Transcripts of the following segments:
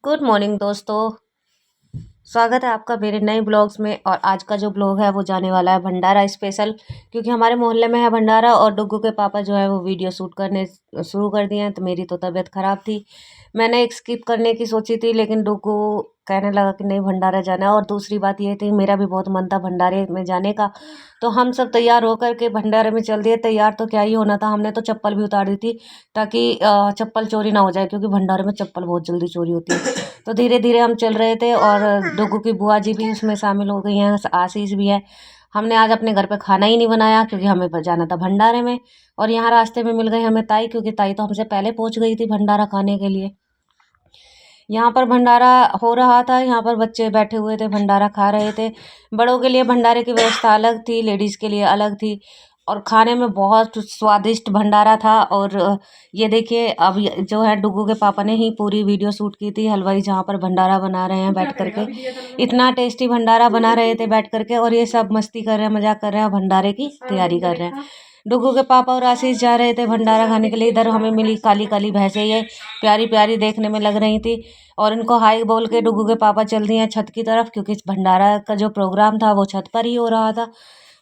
Good morning दोस्तों। स्वागत है आपका मेरे नए ब्लॉग्स में। और आज का जो ब्लॉग है वो जाने वाला है भंडारा स्पेशल, क्योंकि हमारे मोहल्ले में है भंडारा और डुग्गू के पापा जो है वो वीडियो शूट करने शुरू कर दिए हैं। तो मेरी तो तबीयत ख़राब थी, मैंने एक स्किप करने की सोची थी, लेकिन डुग्गू कहने लगा कि नहीं भंडारा जाना है। और दूसरी बात ये थी, मेरा भी बहुत मन था भंडारे में जाने का। तो हम सब तैयार होकर के भंडारे में चल दिए। तैयार तो क्या ही होना था, हमने तो चप्पल भी उतार दी थी ताकि चप्पल चोरी ना हो जाए, क्योंकि भंडारे में चप्पल बहुत जल्दी चोरी होती है। तो धीरे धीरे हम चल रहे थे और डुग्गू की बुआ जी भी उसमें शामिल हो गई हैं, आशीष भी है। हमने आज अपने घर पे खाना ही नहीं बनाया क्योंकि हमें जाना था भंडारे में। और यहाँ रास्ते में मिल गई हमें ताई, क्योंकि ताई तो हमसे पहले पहुंच गई थी भंडारा खाने के लिए। यहाँ पर भंडारा हो रहा था, यहाँ पर बच्चे बैठे हुए थे, भंडारा खा रहे थे। बड़ों के लिए भंडारे की व्यवस्था अलग थी, लेडीज़ के लिए अलग थी। और खाने में बहुत स्वादिष्ट भंडारा था। और ये देखिए, अब जो है डुग्गू के पापा ने ही पूरी वीडियो शूट की थी, हलवाई जहाँ पर भंडारा बना रहे हैं बैठ करके। इतना टेस्टी भंडारा बना रहे थे बैठ करके, और ये सब मस्ती कर रहे हैं, मजाक कर रहे हैं, भंडारे की तैयारी कर रहे हैं। डुग्गू के पापा और आशीष जा रहे थे भंडारा खाने के लिए। इधर हमें मिली काली काली भैंसें, ये प्यारी प्यारी देखने में लग रही थी। और इनको हाई बोल के डुग्गू के पापा चल दिए छत की तरफ, क्योंकि इस भंडारा का जो प्रोग्राम था वो छत पर ही हो रहा था।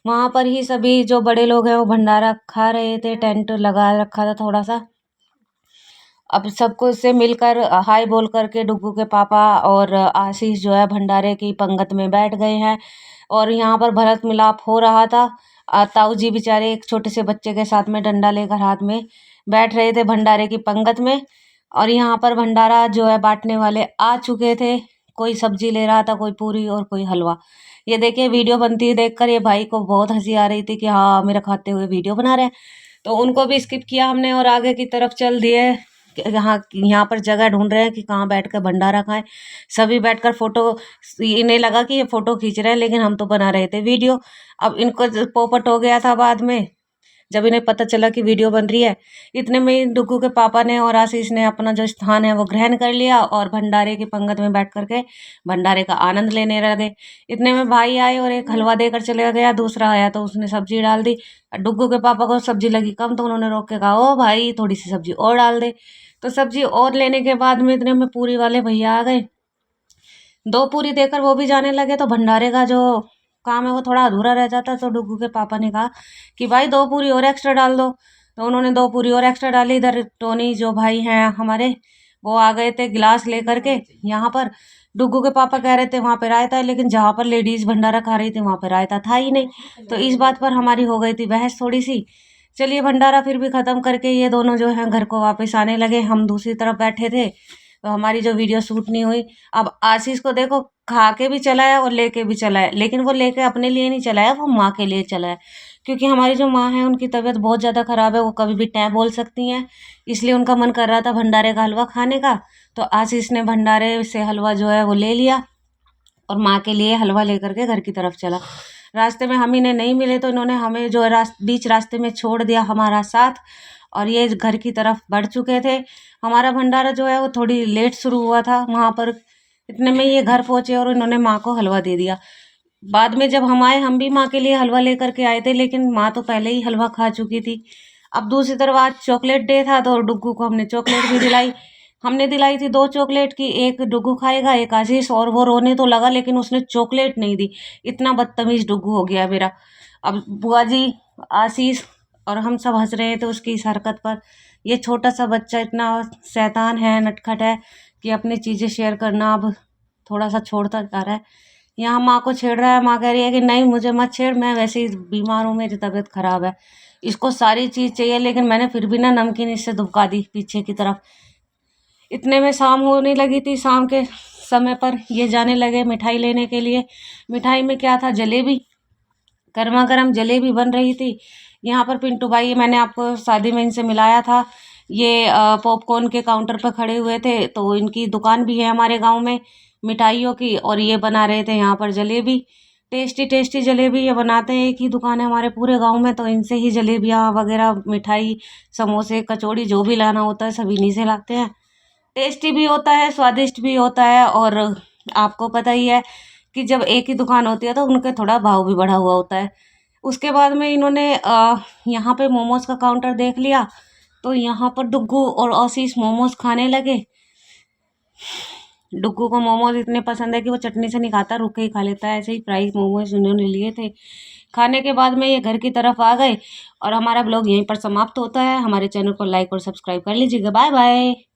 वहाँ पर ही सभी जो बड़े लोग हैं वो भंडारा खा रहे थे, टेंट लगा रखा था थोड़ा सा। अब सबको से मिलकर हाय बोल करके डुग्गू के पापा और आशीष जो है भंडारे की पंगत में बैठ गए हैं। और यहाँ पर भरत मिलाप हो रहा था। ताऊ जी बेचारे एक छोटे से बच्चे के साथ में डंडा लेकर हाथ में बैठ रहे थे भंडारे की पंगत में। और यहाँ पर भंडारा जो है बांटने वाले आ चुके थे। कोई सब्जी ले रहा था, कोई पूरी और कोई हलवा। ये देखिए वीडियो बनती है देखकर ये भाई को बहुत हंसी आ रही थी कि हाँ मेरा खाते हुए वीडियो बना रहे हैं। तो उनको भी स्किप किया हमने और आगे की तरफ चल दिए। यहाँ यहाँ पर जगह ढूंढ रहे हैं कि कहाँ बैठकर भंडारा खाएं। सभी बैठकर फोटो, इन्हें लगा कि ये फोटो खींच रहे हैं, लेकिन हम तो बना रहे थे वीडियो। अब इनको पोपट हो गया था बाद में, जब इन्हें पता चला कि वीडियो बन रही है। इतने में ही डुग्गू के पापा ने और आशीष ने अपना जो स्थान है वो ग्रहण कर लिया और भंडारे की पंगत में बैठ करके भंडारे का आनंद लेने लगे। इतने में भाई आए और एक हलवा देकर चले गया, दूसरा आया तो उसने सब्जी डाल दी। डुग्गू के पापा को सब्जी लगी कम, तो उन्होंने रोक के कहा ओ भाई थोड़ी सी सब्जी और डाल दे। तो सब्जी और लेने के बाद में इतने में पूरी वाले भैया आ गए, दो पूरी देकर वो भी जाने लगे। तो भंडारे का जो काम है वो थोड़ा अधूरा रह जाता। तो डुग्गू के पापा ने कहा कि भाई दो पूरी और एक्स्ट्रा डाल दो। तो उन्होंने दो पूरी और एक्स्ट्रा डाली। इधर टोनी जो भाई हैं हमारे, वो आ गए थे गिलास लेकर के। यहाँ पर डुग्गू के पापा कह रहे थे वहाँ पे रायता है, लेकिन जहाँ पर लेडीज भंडारा खा रही थी वहाँ पे रायता था ही नहीं। तो इस बात पर हमारी हो गई थी बहस थोड़ी सी। चलिए भंडारा फिर भी ख़त्म करके ये दोनों जो हैं घर को वापस आने लगे। हम दूसरी तरफ बैठे थे, तो हमारी जो वीडियो शूट नहीं हुई। अब आशीष को देखो, खा के भी चला है और लेके भी चला है, लेकिन वो लेके अपने लिए नहीं चला है, वो माँ के लिए चला है। क्योंकि हमारी जो माँ है उनकी तबीयत बहुत ज़्यादा ख़राब है, वो कभी भी टैं बोल सकती हैं। इसलिए उनका मन कर रहा था भंडारे का हलवा खाने का। तो आशीष ने भंडारे से हलवा जो है वो ले लिया और माँ के लिए हलवा लेकर के घर की तरफ चला। रास्ते में हम इन्हें नहीं मिले, तो इन्होंने हमें जो है बीच रास्ते में छोड़ दिया हमारा साथ, और ये घर की तरफ बढ़ चुके थे। हमारा भंडारा जो है वो थोड़ी लेट शुरू हुआ था वहाँ पर। इतने में ये घर पहुँचे और इन्होंने माँ को हलवा दे दिया। बाद में जब हम आए, हम भी माँ के लिए हलवा लेकर के आए थे, लेकिन माँ तो पहले ही हलवा खा चुकी थी। अब दूसरी तरफ आज चॉकलेट डे था, तो डुग्गू को हमने चॉकलेट भी दिलाई। हमने दिलाई थी दो चॉकलेट की, एक डुग्गू खाएगा एक आशीष। और वो रोने तो लगा, लेकिन उसने चॉकलेट नहीं दी। इतना बदतमीज डुग्गू हो गया मेरा। अब बुआ जी, आशीष और हम सब हंस रहे थे उसकी इस हरकत पर। ये छोटा सा बच्चा इतना शैतान है, नटखट है कि अपनी चीज़ें शेयर करना अब थोड़ा सा छोड़ता जा रहा है। यहाँ माँ को छेड़ रहा है, माँ कह रही है कि नहीं मुझे मत छेड़, मैं वैसे ही बीमार हूँ, मेरी तबीयत खराब है। इसको सारी चीज़ चाहिए, लेकिन मैंने फिर भी ना नमकीन इससे दुबका दी पीछे की तरफ। इतने में शाम होने लगी थी। शाम के समय पर ये जाने लगे मिठाई लेने के लिए। मिठाई में क्या था, जलेबी, गर्मा गर्म जलेबी बन रही थी। यहाँ पर पिंटू भाई, मैंने आपको शादी में इनसे मिलाया था, ये पॉपकॉर्न के काउंटर पर खड़े हुए थे। तो इनकी दुकान भी है हमारे गांव में मिठाइयों की, और ये बना रहे थे यहाँ पर जलेबी। टेस्टी टेस्टी जलेबी ये बनाते हैं, एक ही दुकान है हमारे पूरे गांव में, तो इनसे ही जलेबियाँ वगैरह, मिठाई, समोसे, कचौड़ी जो भी लाना होता है सब इन्हीं से लाते हैं। टेस्टी भी होता है, स्वादिष्ट भी होता है। और आपको पता ही है कि जब एक ही दुकान होती है तो उनके थोड़ा भाव भी बढ़ा हुआ होता है। उसके बाद में इन्होंने यहाँ पे मोमोज़ का काउंटर देख लिया, तो यहाँ पर डुग्गू और आशीष मोमोज़ खाने लगे। डुग्गू को मोमोज इतने पसंद है कि वो चटनी से नहीं खाता, रुक के ही खा लेता है। ऐसे ही फ्राई मोमोज उन्होंने लिए थे। खाने के बाद में ये घर की तरफ आ गए और हमारा ब्लॉग यहीं पर समाप्त होता है। हमारे चैनल को लाइक और सब्सक्राइब कर लीजिएगा। Bye bye.